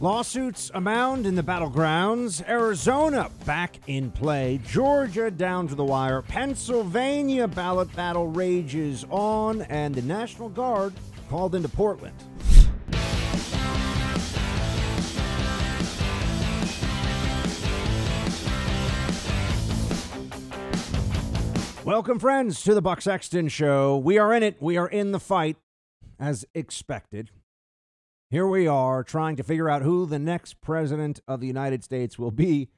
Lawsuits abound in the battlegrounds. Arizona back in play. Georgia down to the wire. Pennsylvania ballot battle rages on. And the National Guard called into Portland. Welcome, friends, to the Buck Sexton Show. We are in it. We are in the fight, as expected. Here we are trying to figure out who the next president of the United States will be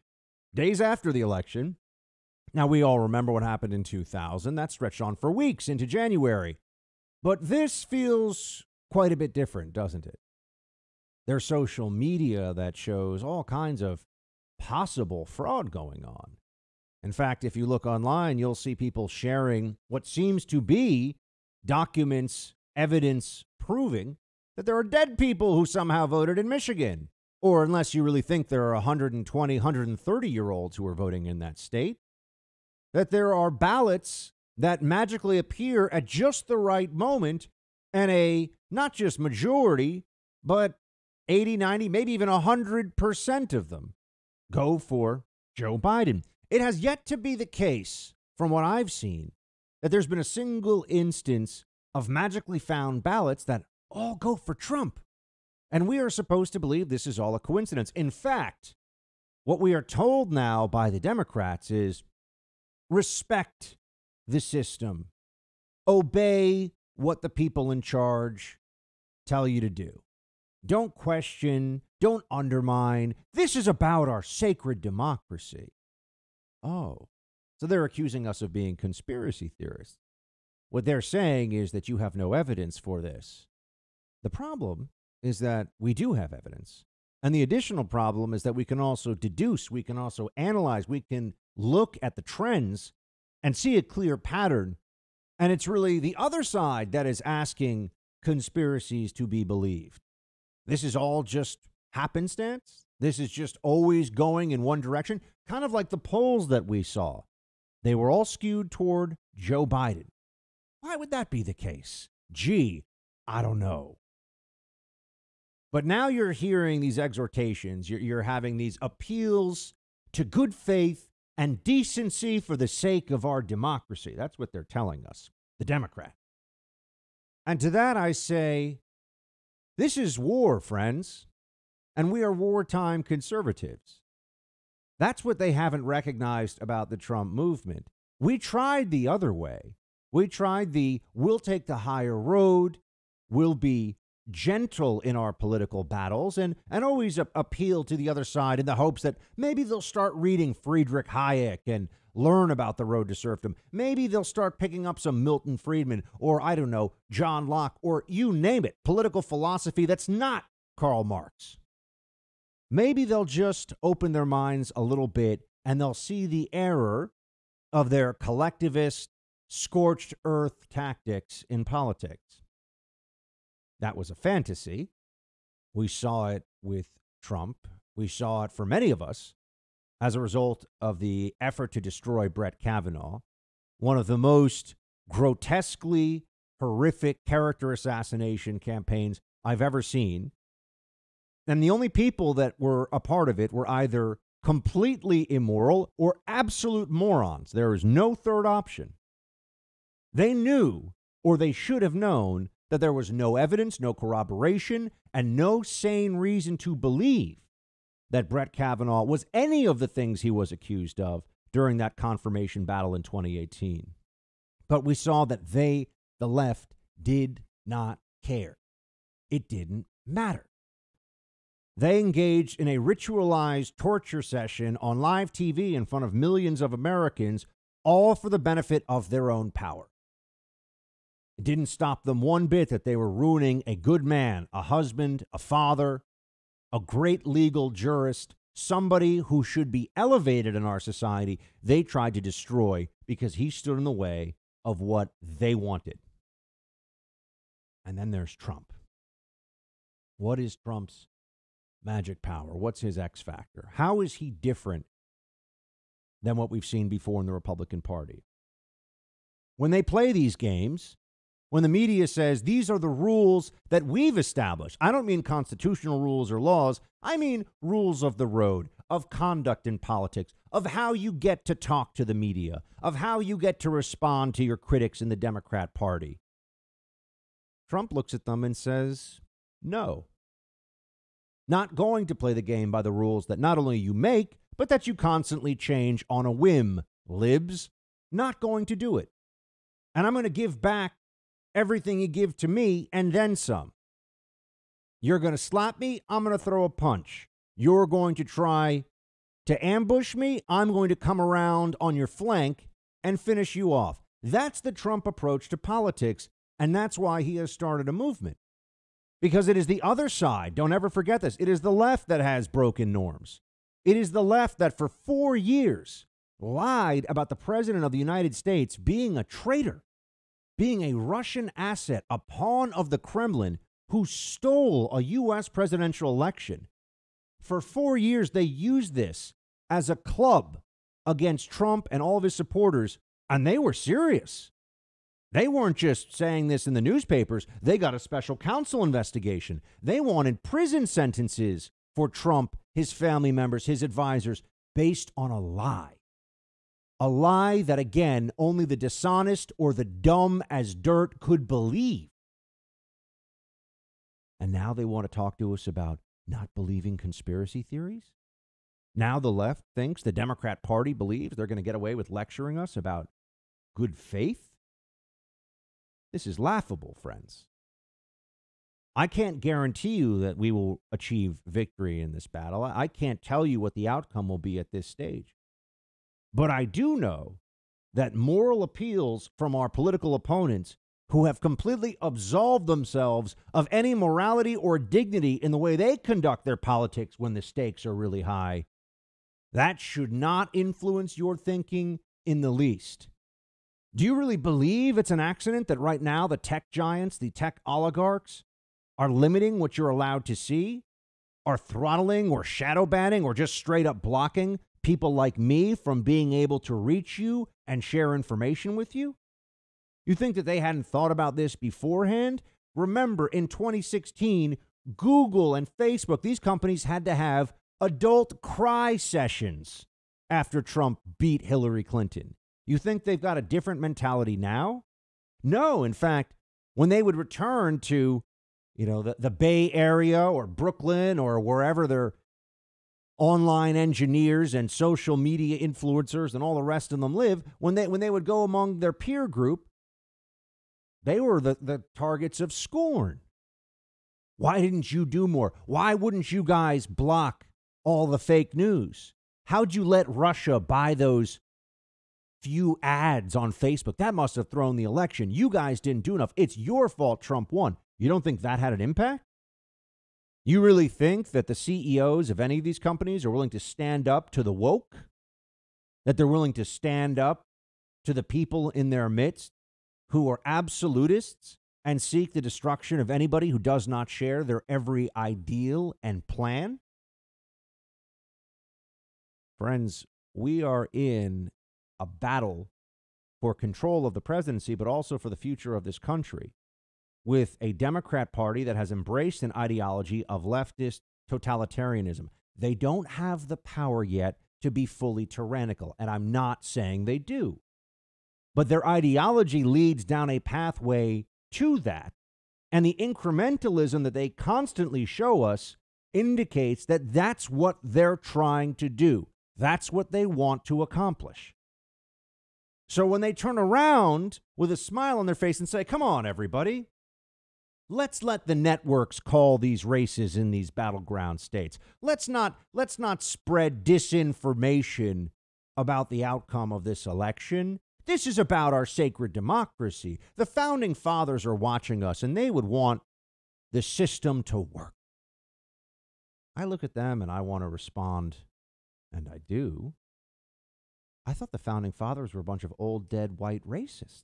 days after the election. Now, we all remember what happened in 2000. That stretched on for weeks into January. But this feels quite a bit different, doesn't it? There's social media that shows all kinds of possible fraud going on. In fact, if you look online, you'll see people sharing what seems to be documents, evidence proving that there are dead people who somehow voted in Michigan. Or unless you really think there are 120, 130-year-olds who are voting in that state, that there are ballots that magically appear at just the right moment and a not just majority, but 80, 90, maybe even 100% of them go for Joe Biden. It has yet to be the case, from what I've seen, that there's been a single instance of magically found ballots that all go for Trump. And we are supposed to believe this is all a coincidence. In fact, what we are told now by the Democrats is respect the system. Obey what the people in charge tell you to do. Don't question. Don't undermine. This is about our sacred democracy. Oh, so they're accusing us of being conspiracy theorists. What they're saying is that you have no evidence for this. The problem is that we do have evidence. And the additional problem is that we can also deduce, we can also analyze, we can look at the trends and see a clear pattern. And it's really the other side that is asking conspiracies to be believed. This is all just happenstance. This is just always going in one direction, kind of like the polls that we saw. They were all skewed toward Joe Biden. Why would that be the case? Gee, I don't know. But now you're hearing these exhortations. You're having these appeals to good faith and decency for the sake of our democracy. That's what they're telling us, the Democrat. And to that I say, this is war, friends. And we are wartime conservatives. That's what they haven't recognized about the Trump movement. We tried the other way. We tried we'll take the higher road, we'll be gentle in our political battles, and always appeal to the other side in the hopes that maybe they'll start reading Friedrich Hayek and learn about the road to serfdom. Maybe they'll start picking up some Milton Friedman or, I don't know, John Locke, or you name it, political philosophy that's not Karl Marx. Maybe they'll just open their minds a little bit and they'll see the error of their collectivist, scorched earth tactics in politics. That was a fantasy. We saw it with Trump. We saw it for many of us as a result of the effort to destroy Brett Kavanaugh, one of the most grotesquely horrific character assassination campaigns I've ever seen. And the only people that were a part of it were either completely immoral or absolute morons. There is no third option. They knew, or they should have known, that there was no evidence, no corroboration, and no sane reason to believe that Brett Kavanaugh was any of the things he was accused of during that confirmation battle in 2018. But we saw that they, the left, did not care. It didn't matter. They engaged in a ritualized torture session on live TV in front of millions of Americans, all for the benefit of their own power. It didn't stop them one bit that they were ruining a good man, a husband, a father, a great legal jurist, somebody who should be elevated in our society. They tried to destroy because he stood in the way of what they wanted. And then there's Trump. What is Trump's magic power? What's his X factor? How is he different than what we've seen before in the Republican Party? When they play these games, when the media says these are the rules that we've established. I don't mean constitutional rules or laws. I mean rules of the road, of conduct in politics, of how you get to talk to the media, of how you get to respond to your critics in the Democrat Party. Trump looks at them and says, no. Not going to play the game by the rules that not only you make, but that you constantly change on a whim, libs. Not going to do it. And I'm going to give back everything you give to me and then some. You're going to slap me, I'm going to throw a punch. You're going to try to ambush me, I'm going to come around on your flank and finish you off. That's the Trump approach to politics, and that's why he has started a movement. Because it is the other side, don't ever forget this, it is the left that has broken norms. It is the left that for 4 years lied about the president of the United States being a traitor, being a Russian asset, a pawn of the Kremlin who stole a U.S. presidential election. For 4 years, they used this as a club against Trump and all of his supporters, and they were serious. They weren't just saying this in the newspapers. They got a special counsel investigation. They wanted prison sentences for Trump, his family members, his advisors, based on a lie. A lie that, again, only the dishonest or the dumb as dirt could believe. And now they want to talk to us about not believing conspiracy theories? Now the left thinks, the Democrat Party believes they're going to get away with lecturing us about good faith? This is laughable, friends. I can't guarantee you that we will achieve victory in this battle. I can't tell you what the outcome will be at this stage. But I do know that moral appeals from our political opponents who have completely absolved themselves of any morality or dignity in the way they conduct their politics when the stakes are really high, that should not influence your thinking in the least. Do you really believe it's an accident that right now the tech giants, the tech oligarchs, are limiting what you're allowed to see, are throttling or shadow banning or just straight up blocking people like me from being able to reach you and share information with you? You think that they hadn't thought about this beforehand? Remember, in 2016, Google and Facebook, these companies had to have adult cry sessions after Trump beat Hillary Clinton. You think they've got a different mentality now? No, in fact, when they would return to, the Bay Area or Brooklyn or wherever their online engineers and social media influencers and all the rest of them live, when they would go among their peer group, they were the targets of scorn. Why didn't you do more? Why wouldn't you guys block all the fake news? How'd you let Russia buy those few ads on Facebook? That must have thrown the election. You guys didn't do enough. It's your fault Trump won. You don't think that had an impact? You really think that the CEOs of any of these companies are willing to stand up to the woke? That they're willing to stand up to the people in their midst who are absolutists and seek the destruction of anybody who does not share their every ideal and plan? Friends, we are in a battle for control of the presidency, but also for the future of this country, with a Democrat Party that has embraced an ideology of leftist totalitarianism. They don't have the power yet to be fully tyrannical, and I'm not saying they do. But their ideology leads down a pathway to that, and the incrementalism that they constantly show us indicates that that's what they're trying to do. That's what they want to accomplish. So when they turn around with a smile on their face and say, come on, everybody, let's let the networks call these races in these battleground states. Let's not spread disinformation about the outcome of this election. This is about our sacred democracy. The founding fathers are watching us, and they would want the system to work. I look at them and I want to respond, and I do. I thought the founding fathers were a bunch of old, dead, white racists.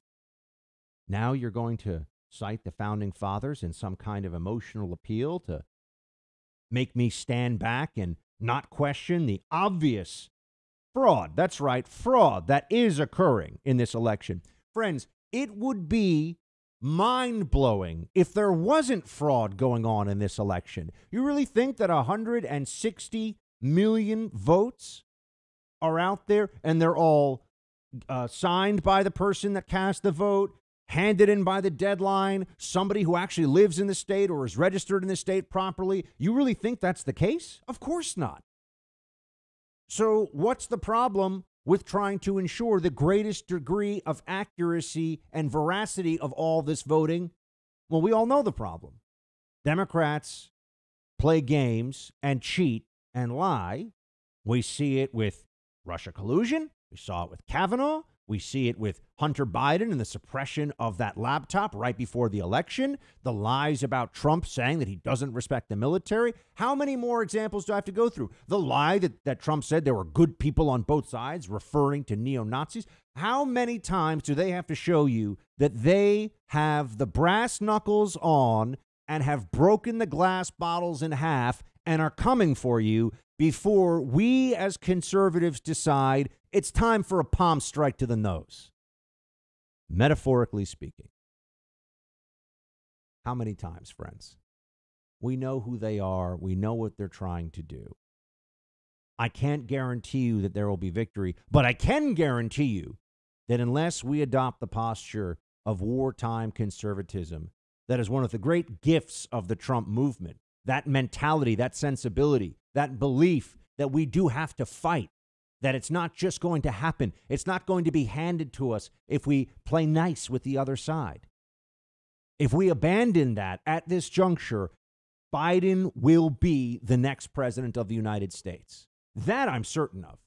Now you're going to cite the founding fathers in some kind of emotional appeal to make me stand back and not question the obvious fraud. That's right, fraud that is occurring in this election. Friends, it would be mind-blowing if there wasn't fraud going on in this election. You really think that 160 million votes are out there and they're all signed by the person that cast the vote, handed in by the deadline, somebody who actually lives in the state or is registered in the state properly? You really think that's the case? Of course not. So what's the problem with trying to ensure the greatest degree of accuracy and veracity of all this voting? Well, we all know the problem. Democrats play games and cheat and lie. We see it with Russia collusion. We saw it with Kavanaugh. We see it with Hunter Biden and the suppression of that laptop right before the election, the lies about Trump saying that he doesn't respect the military. How many more examples do I have to go through? The lie that Trump said there were good people on both sides, referring to neo-Nazis. How many times do they have to show you that they have the brass knuckles on and have broken the glass bottles in half and are coming for you before we as conservatives decide it's time for a palm strike to the nose? Metaphorically speaking. How many times, friends? We know who they are. We know what they're trying to do. I can't guarantee you that there will be victory, but I can guarantee you that unless we adopt the posture of wartime conservatism, that is one of the great gifts of the Trump movement, that mentality, that sensibility, that belief that we do have to fight, that it's not just going to happen. It's not going to be handed to us if we play nice with the other side. If we abandon that at this juncture, Biden will be the next president of the United States. That I'm certain of.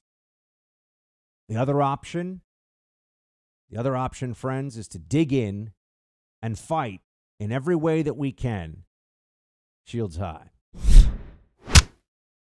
The other option, friends, is to dig in and fight in every way that we can. Shields high.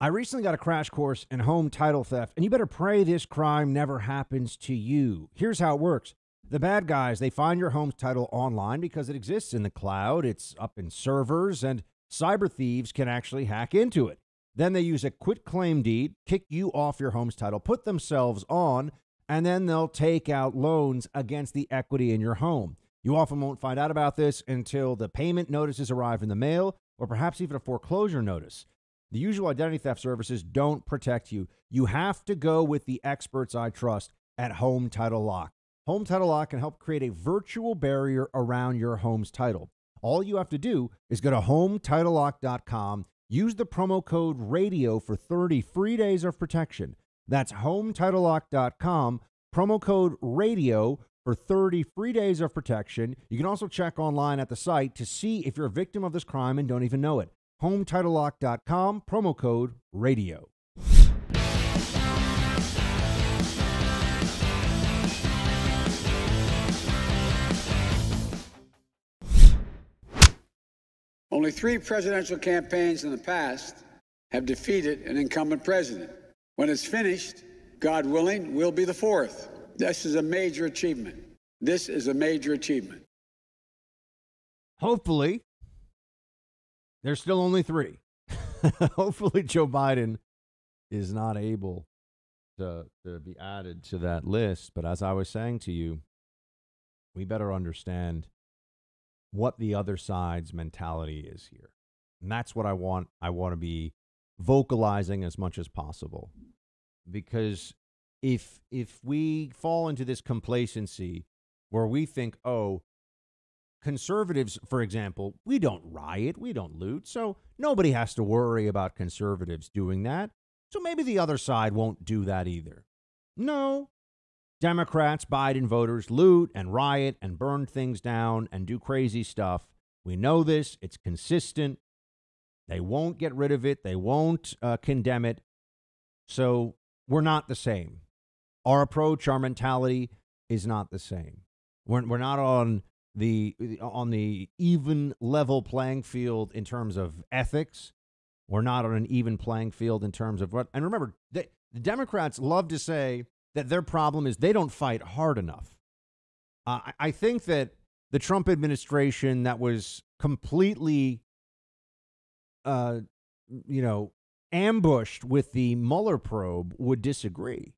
I recently got a crash course in home title theft, and you better pray this crime never happens to you. Here's how it works. The bad guys, they find your home title online because it exists in the cloud. It's up in servers, and cyber thieves can actually hack into it. Then they use a quitclaim deed, kick you off your home's title, put themselves on, and then they'll take out loans against the equity in your home. You often won't find out about this until the payment notices arrive in the mail, or perhaps even a foreclosure notice. The usual identity theft services don't protect you. You have to go with the experts I trust at Home Title Lock. Home Title Lock can help create a virtual barrier around your home's title. All you have to do is go to HomeTitleLock.com, use the promo code RADIO for 30 free days of protection. That's HomeTitleLock.com, promo code RADIO for 30 free days of protection. You can also check online at the site to see if you're a victim of this crime and don't even know it. HomeTitleLock.com, promo code RADIO. Only 3 presidential campaigns in the past have defeated an incumbent president. When it's finished, God willing, we'll be the 4th. This is a major achievement. This is a major achievement. Hopefully, there's still only 3. Hopefully, Joe Biden is not able to be added to that list. But as I was saying to you, we better understand what the other side's mentality is here. And that's what I want to be vocalizing as much as possible. Because if we fall into this complacency where we think, oh, conservatives, for example, we don't riot, we don't loot, so nobody has to worry about conservatives doing that. So maybe the other side won't do that either. No. Democrats, Biden voters loot and riot and burn things down and do crazy stuff. We know this. It's consistent. They won't get rid of it. They won't condemn it. So we're not the same. Our approach, our mentality is not the same. We're not on the even level playing field in terms of ethics. We're not on an even playing field in terms of what. And remember, the Democrats love to say that their problem is they don't fight hard enough. I think that the Trump administration that was completely, ambushed with the Mueller probe would disagree.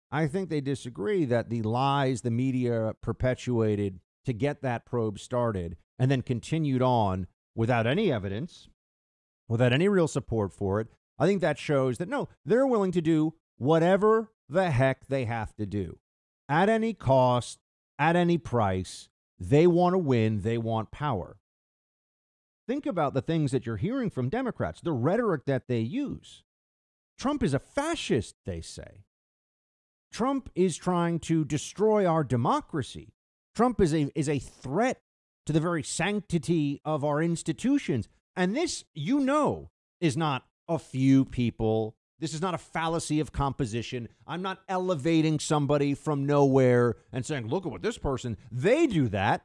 I think they disagree that the lies the media perpetuated to get that probe started and then continued on without any evidence, without any real support for it, I think that shows that, no, they're willing to do whatever the heck they have to do. At any cost, at any price, they want to win, they want power. Think about the things that you're hearing from Democrats, the rhetoric that they use. Trump is a fascist, they say. Trump is trying to destroy our democracy. Trump is a threat to the very sanctity of our institutions. And this, you know, is not a few people. This is not a fallacy of composition. I'm not elevating somebody from nowhere and saying, look at what this person, they do that.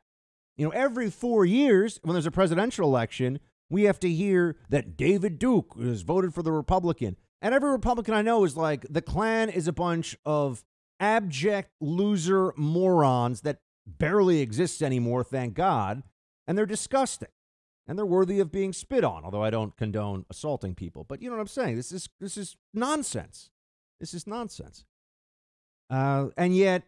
You know, every 4 years when there's a presidential election, we have to hear that David Duke has voted for the Republican. And every Republican I know is like, the Klan is a bunch of abject loser morons that barely exists anymore, thank God. And they're disgusting. And they're worthy of being spit on, although I don't condone assaulting people. But you know what I'm saying? This is nonsense. This is nonsense. And yet,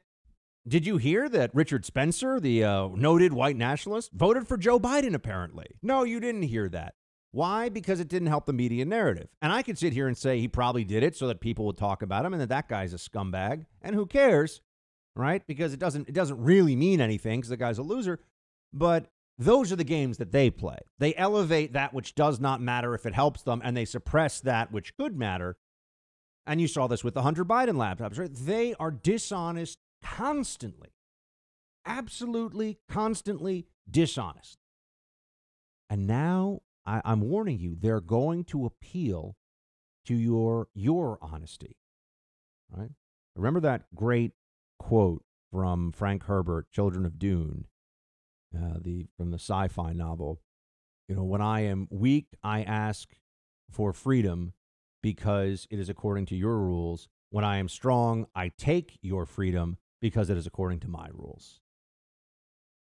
did you hear that Richard Spencer, the noted white nationalist, voted for Joe Biden, apparently? No, you didn't hear that. Why? Because it didn't help the media narrative. And I could sit here and say he probably did it so that people would talk about him and that guy's a scumbag. And who cares, right? Because it doesn't really mean anything because the guy's a loser. But those are the games that they play. They elevate that which does not matter if it helps them, and they suppress that which could matter. And you saw this with the Hunter Biden laptops, right? They are dishonest constantly. Absolutely, constantly dishonest. And now I'm warning you, they're going to appeal to your honesty, right? Remember that great quote from Frank Herbert, Children of Dune, from the sci-fi novel. You know, when I am weak, I ask for freedom because it is according to your rules. When I am strong, I take your freedom because it is according to my rules.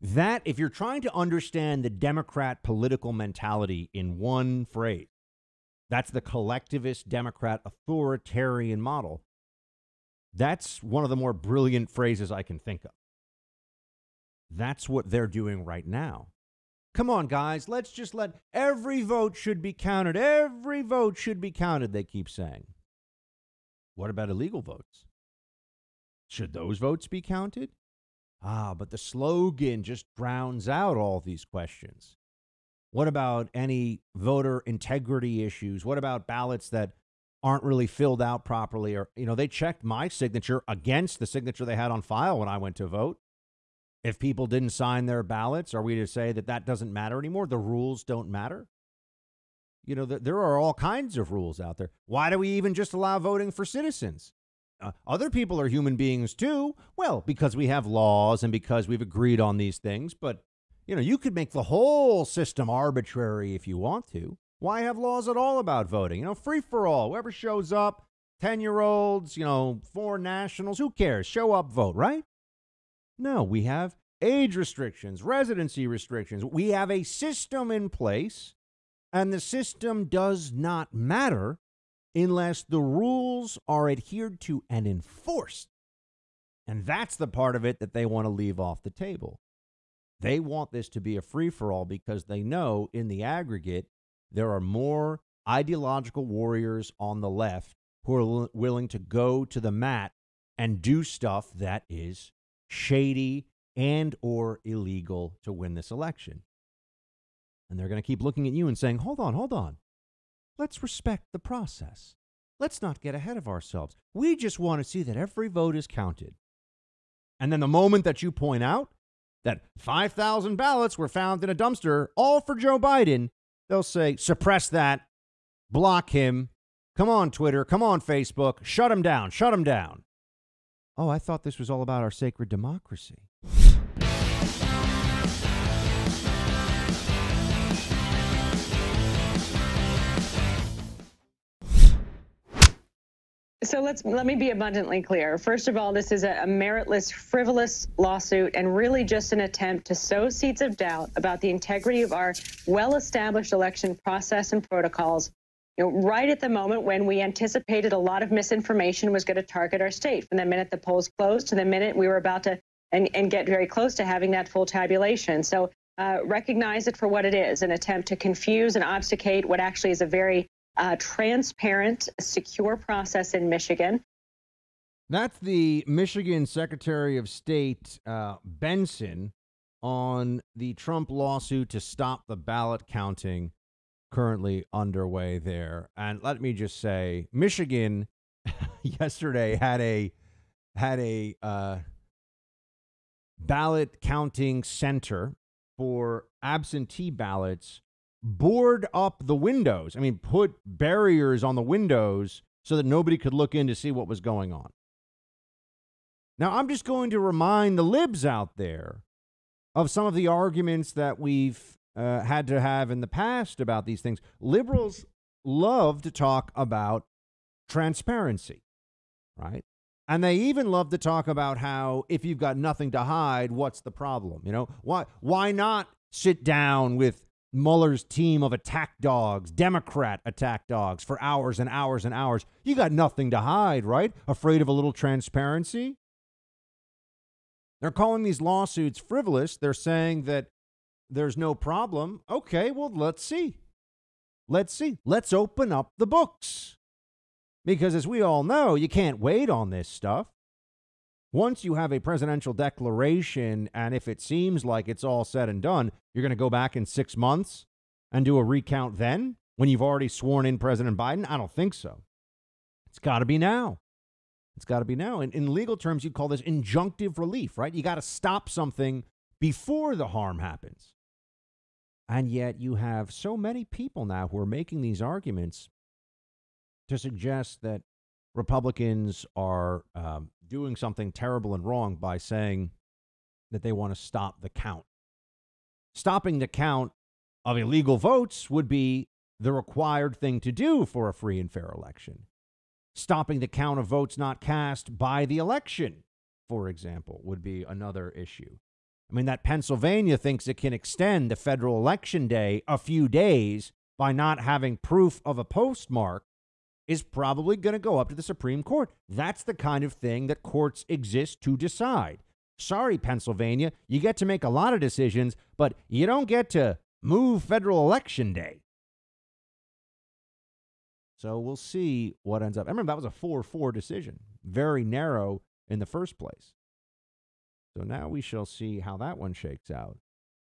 That, if you're trying to understand the Democrat political mentality in one phrase, that's the collectivist Democrat authoritarian model. That's one of the more brilliant phrases I can think of. That's what they're doing right now. Come on, guys, let's just let every vote should be counted. Every vote should be counted, they keep saying. What about illegal votes? Should those votes be counted? But the slogan just drowns out all these questions. What about any voter integrity issues? What about ballots that aren't really filled out properly? Or, you know, they checked my signature against the signature they had on file when I went to vote. If people didn't sign their ballots, are we to say that that doesn't matter anymore? The rules don't matter? You know, there are all kinds of rules out there. Why do we even just allow voting for citizens? Other people are human beings too. Well, because we have laws and because we've agreed on these things. But, you know, you could make the whole system arbitrary if you want to. Why have laws at all about voting? You know, free for all. Whoever shows up, 10-year-olds, you know, foreign nationals, who cares? Show up, vote, right? No, we have age restrictions, residency restrictions. We have a system in place, and the system does not matter unless the rules are adhered to and enforced. And that's the part of it that they want to leave off the table. They want this to be a free-for-all because they know in the aggregate there are more ideological warriors on the left who are willing to go to the mat and do stuff that is shady and or illegal to win this election. And they're going to keep looking at you and saying, hold on. Let's respect the process. Let's not get ahead of ourselves. We just want to see that every vote is counted. And then the moment that you point out that 5,000 ballots were found in a dumpster, all for Joe Biden, they'll say, suppress that, block him, come on Twitter, come on Facebook, shut him down. Oh, I thought this was all about our sacred democracy. So let me be abundantly clear. First of all, this is a meritless, frivolous lawsuit and really just an attempt to sow seeds of doubt about the integrity of our well-established election process and protocols. You know, right at the moment when we anticipated a lot of misinformation was going to target our state, from the minute the polls closed to the minute we were about to and get very close to having that full tabulation. So recognize it for what it is, an attempt to confuse and obfuscate what actually is a very transparent, secure process in Michigan. That's the Michigan Secretary of State, Benson, on the Trump lawsuit to stop the ballot counting currently underway there. And let me just say, Michigan yesterday had a ballot counting center for absentee ballots board up the windows. I mean, put barriers on the windows so that nobody could look in to see what was going on. Now, I'm just going to remind the libs out there of some of the arguments that we've had to have in the past about these things. Liberals love to talk about transparency, right? And they even love to talk about how if you've got nothing to hide, what's the problem? You know, why not sit down with Mueller's team of attack dogs, Democrat attack dogs, for hours and hours and hours? You got nothing to hide, right? Afraid of a little transparency? They're calling these lawsuits frivolous. They're saying that there's no problem. Okay, well, let's see. Let's see. Let's open up the books. Because as we all know, you can't wait on this stuff. Once you have a presidential declaration, and if it seems like it's all said and done, you're going to go back in 6 months and do a recount then when you've already sworn in President Biden? I don't think so. It's got to be now. It's got to be now. And in legal terms, you'd call this injunctive relief, right? You got to stop something before the harm happens. And yet you have so many people now who are making these arguments to suggest that Republicans are doing something terrible and wrong by saying that they want to stop the count. Stopping the count of illegal votes would be the required thing to do for a free and fair election. Stopping the count of votes not cast by the election, for example, would be another issue. I mean, that Pennsylvania thinks it can extend the federal election day a few days by not having proof of a postmark is probably going to go up to the Supreme Court. That's the kind of thing that courts exist to decide. Sorry, Pennsylvania, you get to make a lot of decisions, but you don't get to move federal election day. So we'll see what ends up. I remember that was a 4-4 decision, very narrow in the first place. So now we shall see how that one shakes out.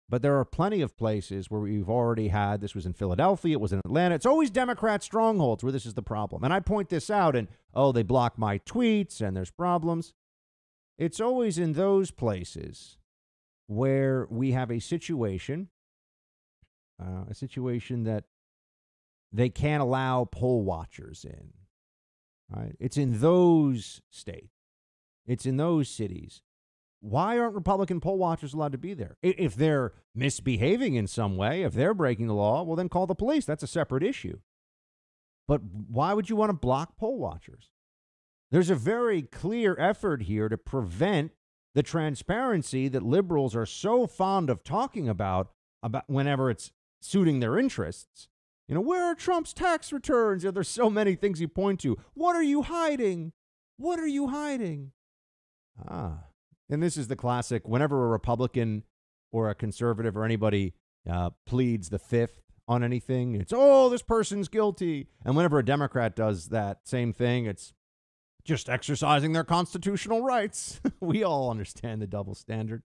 But there are plenty of places where we've already had, this was in Philadelphia, it was in Atlanta. It's always Democrat strongholds where this is the problem. And I point this out and, oh, they block my tweets and there's problems. It's always in those places where we have a situation that they can't allow poll watchers in, right? It's in those states. It's in those cities. Why aren't Republican poll watchers allowed to be there? If they're misbehaving in some way, if they're breaking the law, well, then call the police. That's a separate issue. But why would you want to block poll watchers? There's a very clear effort here to prevent the transparency that liberals are so fond of talking about whenever it's suiting their interests. You know, where are Trump's tax returns? There's so many things you point to. What are you hiding? What are you hiding? And this is the classic, whenever a Republican or a conservative or anybody pleads the fifth on anything, it's, oh, this person's guilty. And whenever a Democrat does that same thing, it's just exercising their constitutional rights. We all understand the double standard.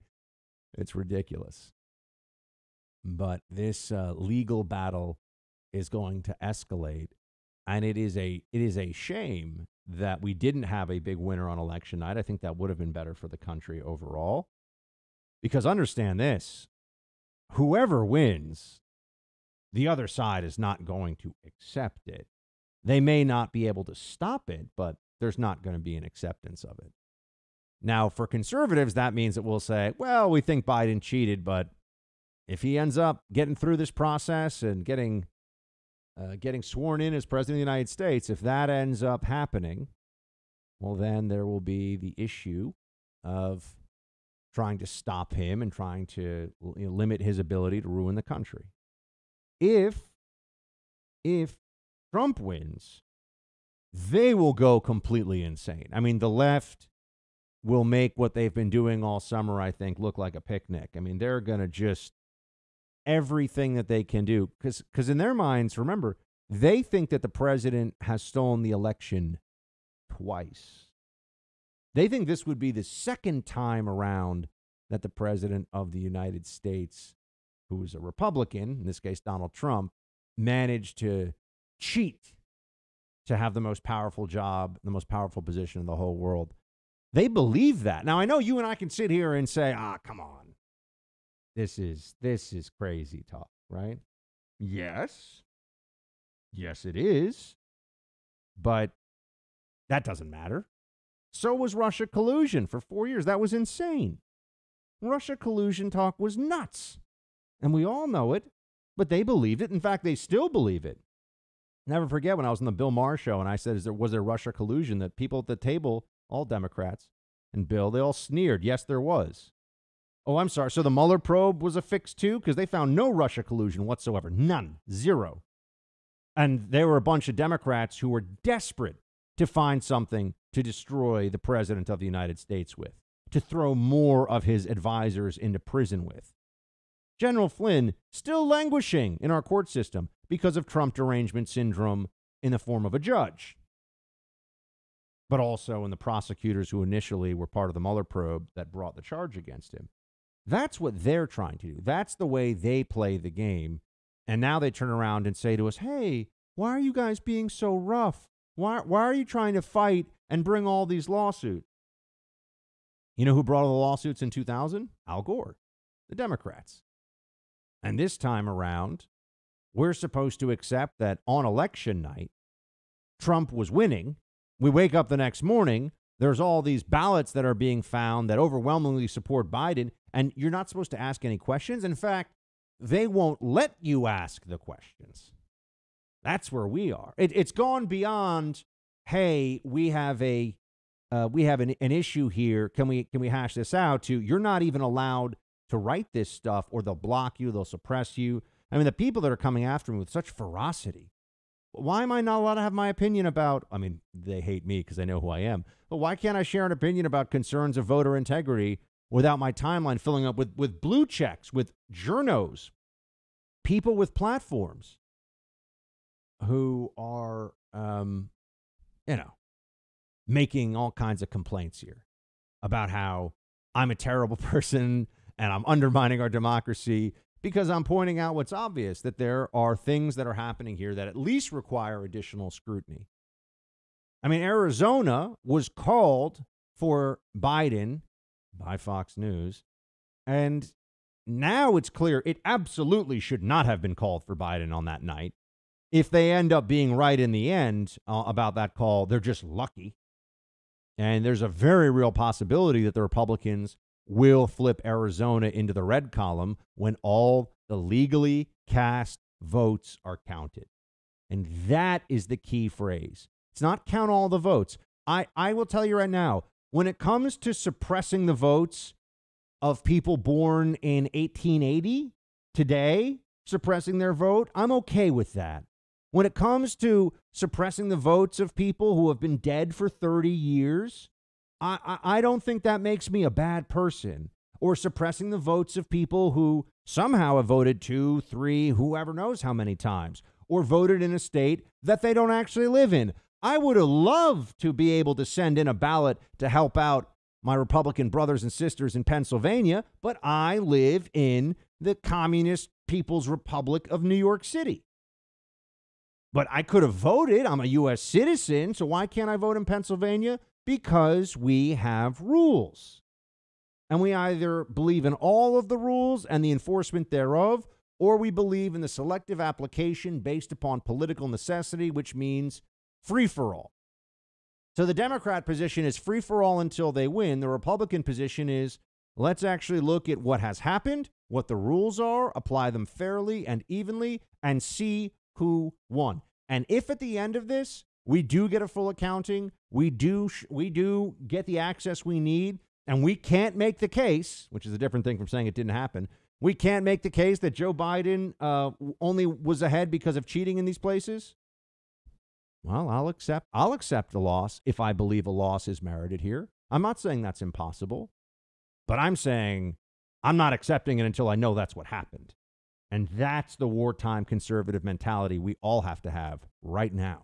It's ridiculous. But this legal battle is going to escalate. And it is a shame that we didn't have a big winner on election night. I think that would have been better for the country overall. Because understand this, whoever wins, the other side is not going to accept it. They may not be able to stop it, but there's not going to be an acceptance of it. Now, for conservatives, that means that we'll say, well, we think Biden cheated, but if he ends up getting through this process and getting sworn in as president of the United States, if that ends up happening, well, then there will be the issue of trying to stop him and trying to limit his ability to ruin the country. If Trump wins, they will go completely insane. I mean, the left will make what they've been doing all summer, I think, look like a picnic. I mean, they're going to just everything that they can do. Because in their minds, remember, they think that the president has stolen the election twice. They think this would be the second time around that the president of the United States, who is a Republican, in this case Donald Trump, managed to cheat to have the most powerful job, the most powerful position in the whole world. They believe that. Now, I know you and I can sit here and say, come on. This is crazy talk, right? Yes. Yes, it is. But that doesn't matter. So was Russia collusion for 4 years. That was insane. Russia collusion talk was nuts. And we all know it, but they believed it. In fact, they still believe it. Never forget when I was on the Bill Maher show and I said, was there Russia collusion? That people at the table, all Democrats and Bill, they all sneered. Yes, there was. Oh, I'm sorry. So the Mueller probe was a fix too? Because they found no Russia collusion whatsoever. None. Zero. And there were a bunch of Democrats who were desperate to find something to destroy the president of the United States with, to throw more of his advisors into prison with. General Flynn still languishing in our court system because of Trump derangement syndrome in the form of a judge, but also in the prosecutors who initially were part of the Mueller probe that brought the charge against him. That's what they're trying to do. That's the way they play the game. And now they turn around and say to us, hey, why are you guys being so rough? Why are you trying to fight and bring all these lawsuits? You know who brought all the lawsuits in 2000? Al Gore, the Democrats. And this time around, we're supposed to accept that on election night, Trump was winning. We wake up the next morning, there's all these ballots that are being found that overwhelmingly support Biden, and you're not supposed to ask any questions. In fact, they won't let you ask the questions. That's where we are. It's gone beyond, hey, we have an issue here. Can we hash this out? To you're not even allowed to write this stuff, or they'll block you, they'll suppress you. I mean, the people that are coming after me with such ferocity. Why am I not allowed to have my opinion about? I mean, they hate me because they know who I am. But why can't I share an opinion about concerns of voter integrity without my timeline filling up with blue checks, with journos, people with platforms who are, making all kinds of complaints here about how I'm a terrible person and I'm undermining our democracy because I'm pointing out what's obvious, that there are things that are happening here that at least require additional scrutiny. I mean, Arizona was called for Biden by Fox News, and now it's clear it absolutely should not have been called for Biden on that night. If they end up being right in the end about that call, they're just lucky. And there's a very real possibility that the Republicans will flip Arizona into the red column when all the legally cast votes are counted. And that is the key phrase. It's not count all the votes. I will tell you right now, when it comes to suppressing the votes of people born in 1880, today, suppressing their vote, I'm okay with that. When it comes to suppressing the votes of people who have been dead for 30 years, I don't think that makes me a bad person. Or suppressing the votes of people who somehow have voted 2, 3, whoever knows how many times, or voted in a state that they don't actually live in. I would have loved to be able to send in a ballot to help out my Republican brothers and sisters in Pennsylvania, but I live in the Communist People's Republic of New York City. But I could have voted. I'm a U.S. citizen, so why can't I vote in Pennsylvania? Because we have rules. And we either believe in all of the rules and the enforcement thereof, or we believe in the selective application based upon political necessity, which means free-for-all. So the Democrat position is free-for-all until they win. The Republican position is, let's actually look at what has happened, what the rules are, apply them fairly and evenly, and see who won. And if at the end of this, we do get a full accounting, we do get the access we need, and we can't make the case, which is a different thing from saying it didn't happen, we can't make the case that Joe Biden only was ahead because of cheating in these places, well, I'll accept a loss if I believe a loss is merited here. I'm not saying that's impossible, but I'm saying I'm not accepting it until I know that's what happened. And that's the wartime conservative mentality we all have to have right now.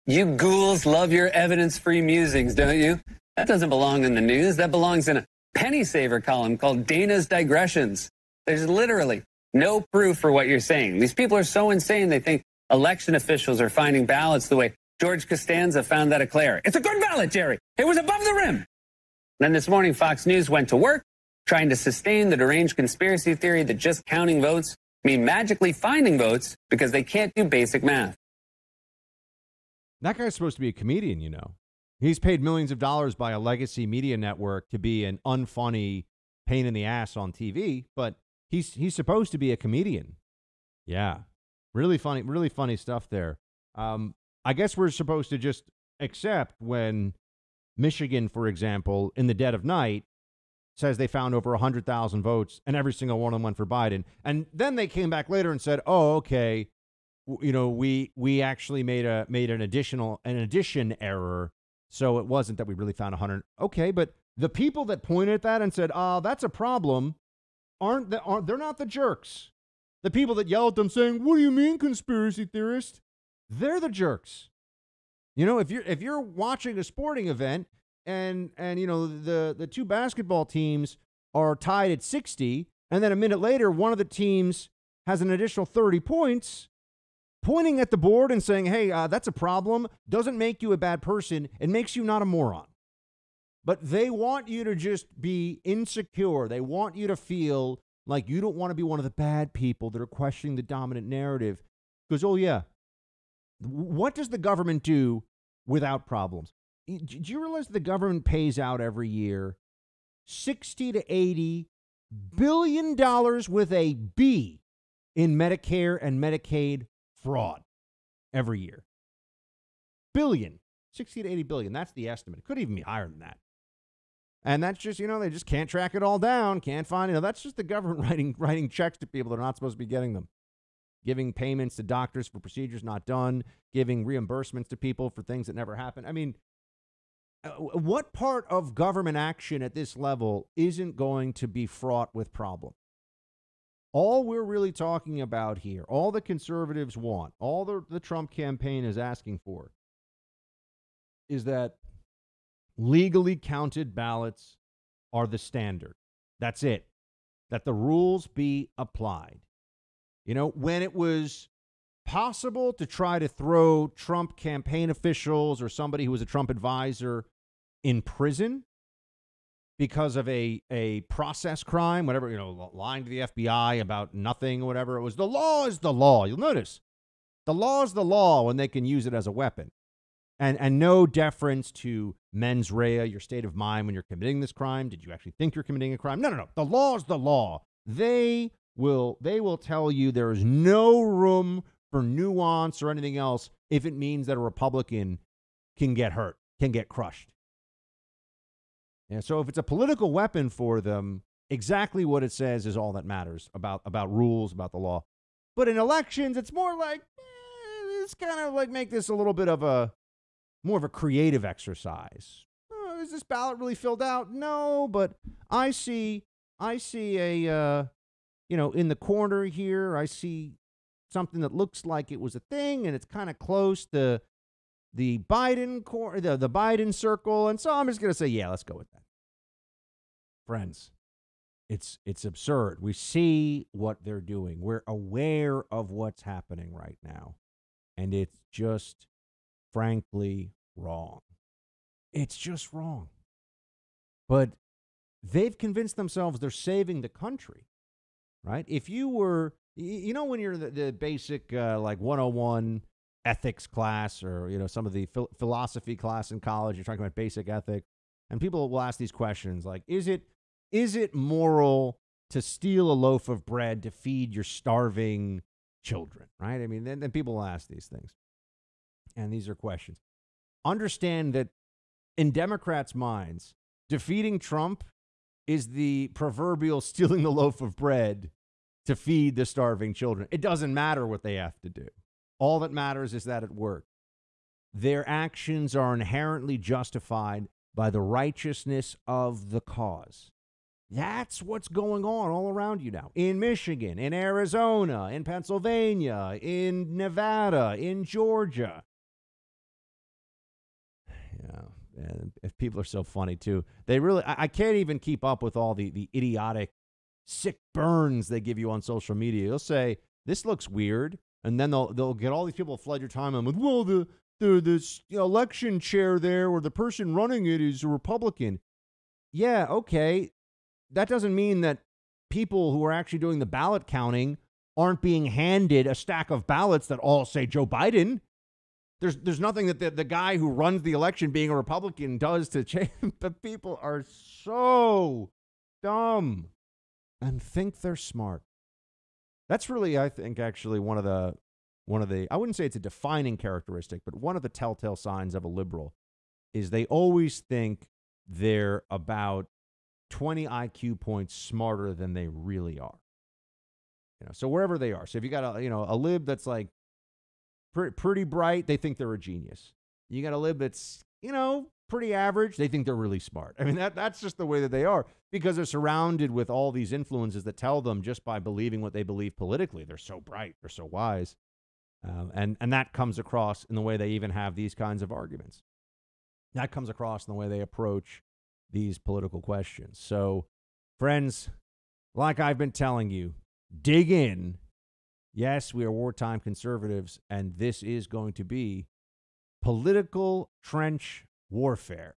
You ghouls love your evidence-free musings, don't you? That doesn't belong in the news. That belongs in a penny saver column called Dana's Digressions. There's literally no proof for what you're saying. These people are so insane they think election officials are finding ballots the way George Costanza found that eclair. It's a good ballot, Jerry. It was above the rim. Then this morning, Fox News went to work trying to sustain the deranged conspiracy theory that just counting votes mean magically finding votes because they can't do basic math. That guy's supposed to be a comedian, you know. He's paid millions of dollars by a legacy media network to be an unfunny pain in the ass on TV, but he's supposed to be a comedian. Yeah. Really funny stuff there. I guess we're supposed to just accept when Michigan, for example, in the dead of night, says they found over 100,000 votes and every single one of them went for Biden. And then they came back later and said, oh, okay, you know, we actually made an addition error. So it wasn't that we really found 100. Okay, but the people that pointed at that and said, that's a problem, they're not the jerks. The people that yell at them saying, what do you mean, conspiracy theorist? They're the jerks. You know, if you're watching a sporting event and you know the two basketball teams are tied at 60, and then a minute later one of the teams has an additional 30 points, pointing at the board and saying, hey, that's a problem, doesn't make you a bad person. It makes you not a moron. But they want you to just be insecure. They want you to feel like you don't want to be one of the bad people that are questioning the dominant narrative. Because, oh, yeah, what does the government do without problems? Do you realize the government pays out every year $60 to $80 billion with a B in Medicare and Medicaid fraud every year? Billion. 60 to 80 billion. That's the estimate. It could even be higher than that. And that's just, you know, they just can't track it all down, can't find, you know, that's just the government writing checks to people that are not supposed to be getting them. Giving payments to doctors for procedures not done, giving reimbursements to people for things that never happened. I mean, what part of government action at this level isn't going to be fraught with problem? All we're really talking about here, all the conservatives want, all the Trump campaign is asking for, is that legally counted ballots are the standard. That's it. That the rules be applied. You know, when it was possible to try to throw Trump campaign officials or somebody who was a Trump advisor in prison because of a process crime, whatever, you know, lying to the FBI about nothing or whatever, it was the law is the law. You'll notice the law is the law when they can use it as a weapon. And no deference to mens rea, your state of mind when you're committing this crime. Did you actually think you're committing a crime? No. The law is the law. They will tell you there is no room for nuance or anything else if it means that a Republican can get hurt, can get crushed. And so if it's a political weapon for them, exactly what it says is all that matters about rules, about the law. But in elections, it's more like, it's kind of like make this a little bit of more of a creative exercise. Is this ballot really filled out? No, but I see a, in the corner here, I see something that looks like it was a thing, and it's kind of close to the Biden the Biden circle, and so I'm just going to say, yeah, let's go with that. Friends, it's absurd. We see what they're doing. We're aware of what's happening right now, and it's just frankly wrong. It's just wrong. But they've convinced themselves they're saving the country, right? If you were, you know, when you're the basic like 101 ethics class or, you know, some of the philosophy class in college, you're talking about basic ethics, and people will ask these questions like, is it moral to steal a loaf of bread to feed your starving children, right? I mean, then people will ask these things. And these are questions. Understand that in Democrats' minds, defeating Trump is the proverbial stealing the loaf of bread to feed the starving children. It doesn't matter what they have to do. All that matters is that it worked. Their actions are inherently justified by the righteousness of the cause. That's what's going on all around you now. In Michigan, in Arizona, in Pennsylvania, in Nevada, in Georgia. Yeah, and if people are so funny too. They really, I can't even keep up with all the idiotic, sick burns they give you on social media. They'll say, this looks weird. And then they'll get all these people to flood your timeline with, well, the election chair there or the person running it is a Republican. Yeah, okay. That doesn't mean that people who are actually doing the ballot counting aren't being handed a stack of ballots that all say Joe Biden. There's nothing that the guy who runs the election being a Republican does to change. But people are so dumb and think they're smart. That's really, I think, actually one of the, I wouldn't say it's a defining characteristic, but one of the telltale signs of a liberal is they always think they're about 20 IQ points smarter than they really are. So wherever they are. So if you got a lib that's like pretty bright, they think they're a genius. You got a lib that's, pretty average, they think they're really smart. I mean, that's just the way that they are, because they're surrounded with all these influences that tell them just by believing what they believe politically, they're so bright, they're so wise. And that comes across in the way they even have these kinds of arguments. That comes across in the way they approach these political questions. So, friends, like I've been telling you, dig in. Yes, we are wartime conservatives, and this is going to be political trench warfare.